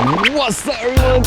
What's up, everyone?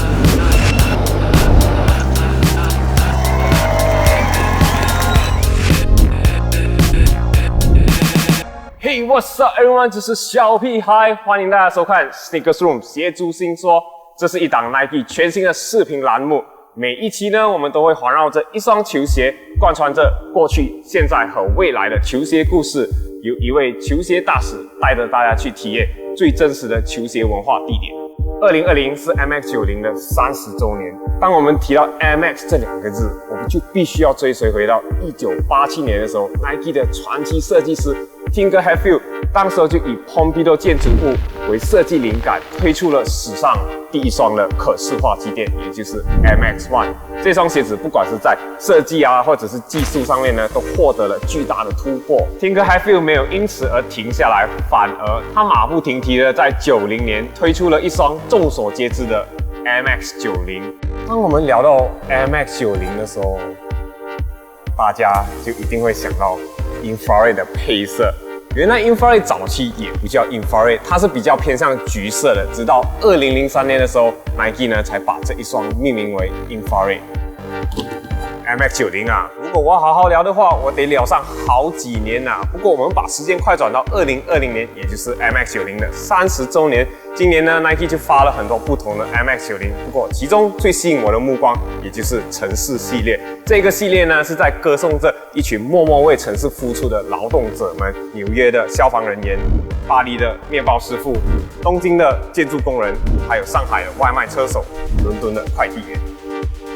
Hey, what's up, everyone？ 这是小屁孩，欢迎大家收看 Sneakers Room 鞋珠新说。这是一档 Nike 全新的视频栏目。每一期呢，我们都会环绕着一双球鞋，贯穿着过去、现在和未来的球鞋故事。由一位球鞋大使带着大家去体验最真实的球鞋文化地点。2020是 MX90 的30周年。当我们提到 MX 这2个字，我们就必须要追随回到1987年的时候 ，Nike 的传奇设计师 Tinker Hatfield 当时就以 Pompidou 建筑物为设计灵感，推出了史上第一双的可视化机垫，也就是 MX-1。这双鞋子不管是在设计或者是技术上面呢，都获得了巨大的突破。Tinker Hatfield 没有因此而停下来，反而他马不停蹄的在90年推出了一双众所皆知的 MX-90。当我们聊到 MX-90 的时候，大家就一定会想到 Infrared 的配色。原来 Infrared 早期也不叫 Infrared， 它是比较偏向橘色的。直到2003年的时候 ，Nike 呢才把这一双命名为 Infrared。MX-90 如果我要好好聊的话，我得聊上好几年不过我们把时间快转到2020年，也就是 MX-90 的30周年。今年呢 ，Nike 就发了很多不同的 MX-90，不过其中最吸引我的目光，也就是城市系列。这个系列呢，是在歌颂着一群默默为城市付出的劳动者们：纽约的消防人员、巴黎的面包师傅、东京的建筑工人，还有上海的外卖车手、伦敦的快递员。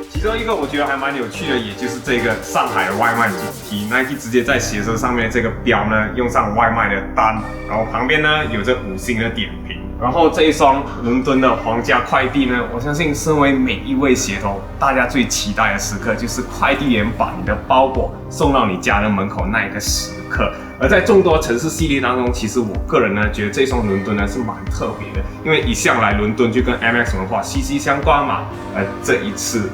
其中一个我觉得还蛮有趣的，也就是这个上海的外卖主题 ，Nike 直接在鞋舌上面这个标呢用上外卖的单，然后旁边呢有着5星的点评。然后这一双伦敦的皇家快递呢，我相信身为每一位鞋头，大家最期待的时刻就是快递员把你的包裹送到你家的门口那一个时刻。而在众多城市系列当中，其实我个人呢觉得这双伦敦呢是蛮特别的，因为一向来伦敦就跟 MX 文化息息相关嘛。而这一次，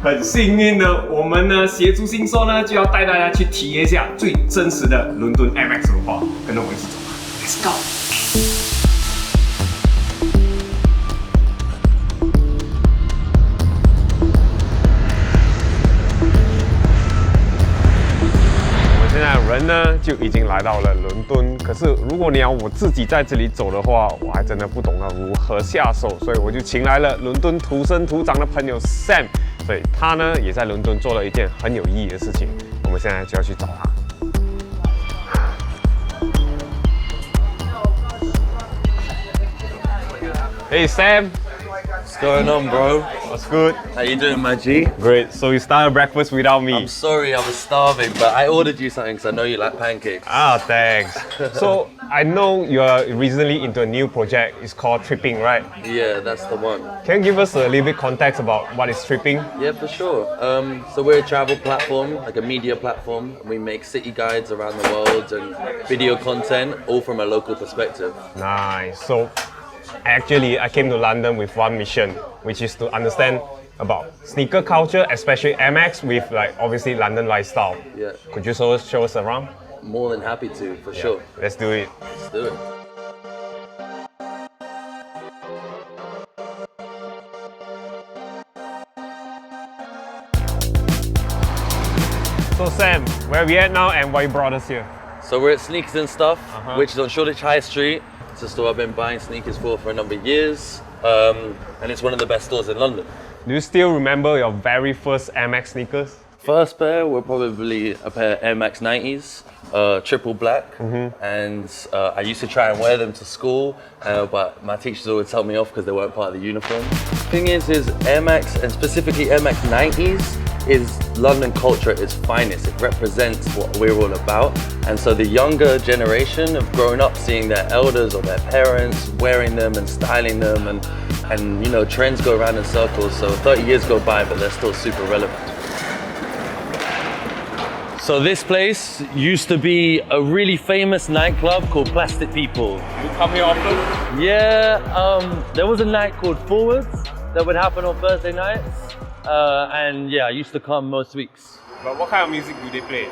很幸运的，我们呢鞋珠新说呢就要带大家去体验一下最真实的伦敦 MX 文化，跟着我一起走吧 ，Let's go！ 我们现在人呢就已经来到了伦敦，可是如果你要我自己在这里走的话，我还真的不懂得如何下手，所以我就请来了伦敦土生土长的朋友 Sam。所以他呢也在伦敦做了一件很有意义的事情，我们现在就要去找他。Hey Sam, What's going on, bro? what's good? How you doing, my G? Great. So you started breakfast without me. I'm sorry, I was starving, but I ordered you something because I know you like pancakes. Thanks. So I know you're recently into a new project. It's called Tripping, right? Yeah, that's the one. Can you give us a little bit context about what is Tripping? Yeah, for sure. So we're a travel platform, like a media platform, and we make city guides around the world and video content, all from a local perspective. Nice. So actually, I came to London with one mission, which is to understand about sneaker culture, especially MX, with obviously London lifestyle. Yeah. Could you show us around? More than happy to, for sure. Let's do it. Let's do it. So Sam, where are we at now and why you brought us here? So we're at Sneakers and Stuff, which is on Shoreditch High Street. It's a store I've been buying sneakers for a number of years, and it's one of the best stores in London. Do you still remember your very first MX sneakers? First pair were probably a pair of Air Max 90s, triple black, and I used to try and wear them to school, but my teachers always told me off because they weren't part of the uniform. Thing is Air Max, and specifically Air Max 90s, is London culture at its finest. It represents what we're all about, and so the younger generation have grown up seeing their elders or their parents wearing them and styling them, and you know, trends go around in circles, so 30 years go by but they're still super relevant. So this place used to be a really famous nightclub called Plastic People. You come here often? Yeah, there was a night called Forwards that would happen on Thursday nights. And yeah, I used to come most weeks. But what kind of music do they play?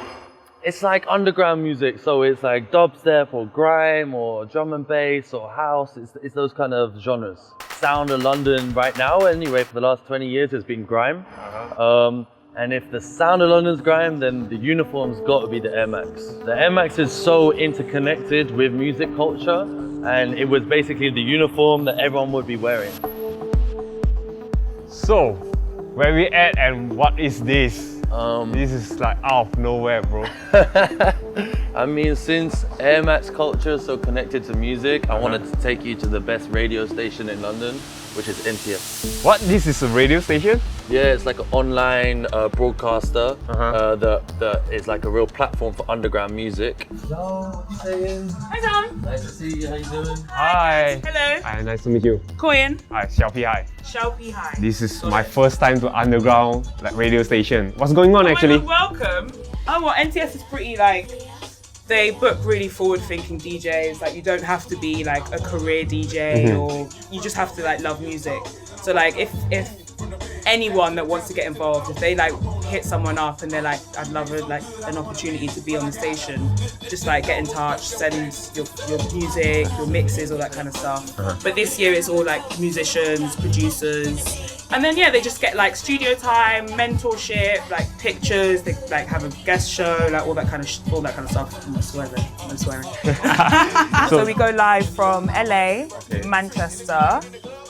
It's like underground music, so it's like dubstep or grime or drum and bass or house. It's those kind of genres. sound of London right now, anyway, for the last 20 years has been grime. And if the sound of London's grime, then the uniform's got to be the Air Max. The Air Max is so interconnected with music culture, and it was basically the uniform that everyone would be wearing. So, where we at and what is this? This is like out of nowhere, bro. I mean, since Air Max culture is so connected to music, I wanted to take you to the best radio station in London, which is NTS. What? This is a radio station? Yeah, it's like an online broadcaster that is like a real platform for underground music. Hello, what you saying? Hi, Tom. Nice to see you. How you doing? Hi. Hello. Hi, nice to meet you. Koyan. Hi, Xiaopi. Hi. Xiaopi, hi. This is my first time to underground like radio station. What's going on actually? Welcome. Oh, well, NTS is pretty like, they book really forward-thinking DJs. Like, you don't have to be like a career DJ or you just have to like love music. So like, if anyone that wants to get involved, if they like hit someone up and they're like, I'd love an opportunity to be on the station, just like get in touch, send your music, your mixes, all that kind of stuff. But this year it's all like musicians, producers, and then yeah, they just get like studio time, mentorship, like pictures. They like have a guest show, like all that kind of stuff. I'm swearing. So we go live from LA, Manchester,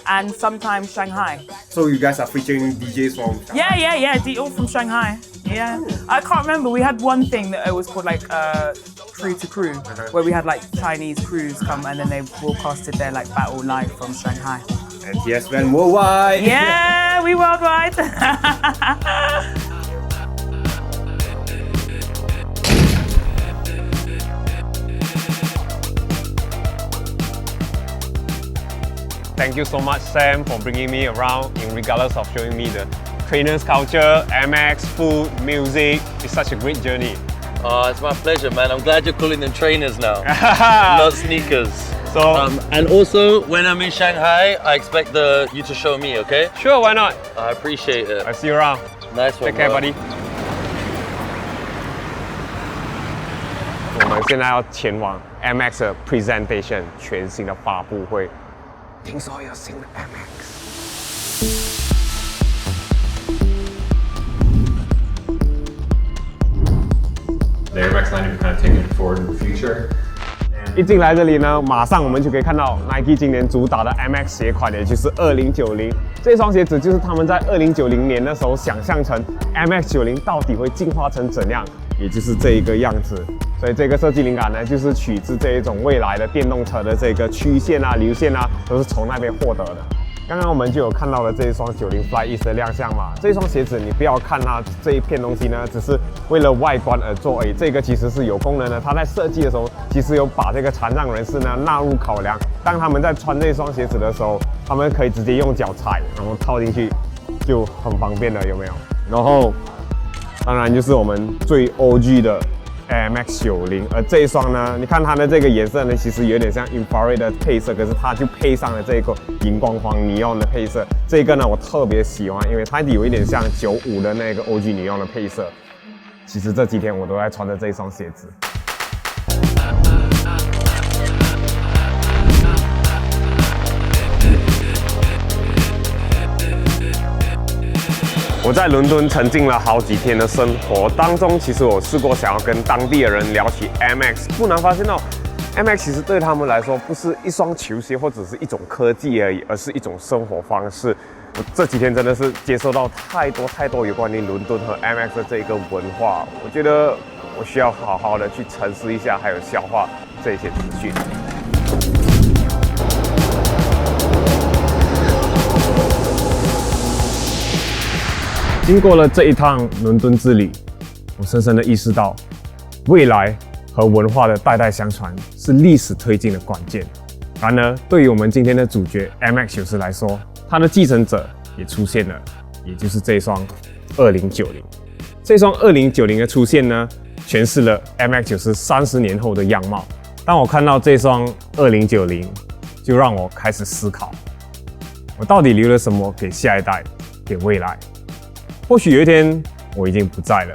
and sometimes Shanghai. So you guys are featuring DJs from Shanghai? Yeah, all from Shanghai. Yeah, I can't remember. We had one thing that it was called like crew to crew, where we had like Chinese crews come and then they broadcasted their like battle live from Shanghai. And yes, man, worldwide. Yeah, we worldwide. Thank you so much, Sam, for bringing me around, regardless of showing me the trainers culture, MX, food, music. It's such a great journey. Oh, it's my pleasure, man. I'm glad you're calling them trainers now, not sneakers. So, and also, when I'm in Shanghai, I expect you to show me, okay? sure, why not? I appreciate it. I'll see you around. Nice one, Take care, bro. buddy. 我们现在要前往 MX 的 presentation 全新的发布会。听说有新的 MX。The MX 90 kind of taking it forward in the future. 一进来这里呢，马上我们就可以看到 Nike 今年主打的 MX 鞋款，也就是2090。这双鞋子就是他们在2090年的时候想象成 MX90 到底会进化成怎样，也就是这一个样子。所以这个设计灵感呢，就是取自这一种未来的电动车的这个曲线啊、流线啊，都是从那边获得的。刚刚我们就有看到了这一双90 Fly East 的亮相嘛，这一双鞋子你不要看它这一片东西呢，只是为了外观而做而已，这个其实是有功能的。它在设计的时候，其实有把这个残障人士呢纳入考量。当他们在穿这双鞋子的时候，他们可以直接用脚踩，然后套进去，就很方便了，有没有？然后，当然就是我们最 OG 的 Air Max 90，而这一双呢，你看它的这个颜色呢，其实有点像 infrared 的配色，可是它就配上了这个荧光黄 neon 的配色。这个呢，我特别喜欢，因为它有一点像95的那个 OG neon 的配色。其实这几天我都在穿着这一双鞋子。我在伦敦沉浸了好几天的生活当中，其实我试过想要跟当地的人聊起 MX， 不难发现到 MX 其实对他们来说不是一双球鞋或者是一种科技而已，而是一种生活方式。我这几天真的是接收到太多有关于伦敦和 MX 的这个文化，我觉得我需要好好的去沉思一下，还有消化这些资讯。经过了这一趟伦敦之旅，我深深的意识到，未来和文化的代代相传是历史推进的关键。然而，对于我们今天的主角 MX90来说，它的继承者也出现了，也就是这双2090。这双2090的出现呢，诠释了 MX90 30年后的样貌。当我看到这双2090，就让我开始思考，我到底留了什么给下一代，给未来？或许有一天我已经不在了，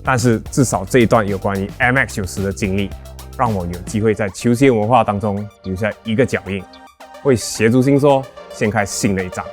但是至少这一段有关于 MX90的经历，让我有机会在球鞋文化当中留下一个脚印。为鞋足星说掀开新的一章。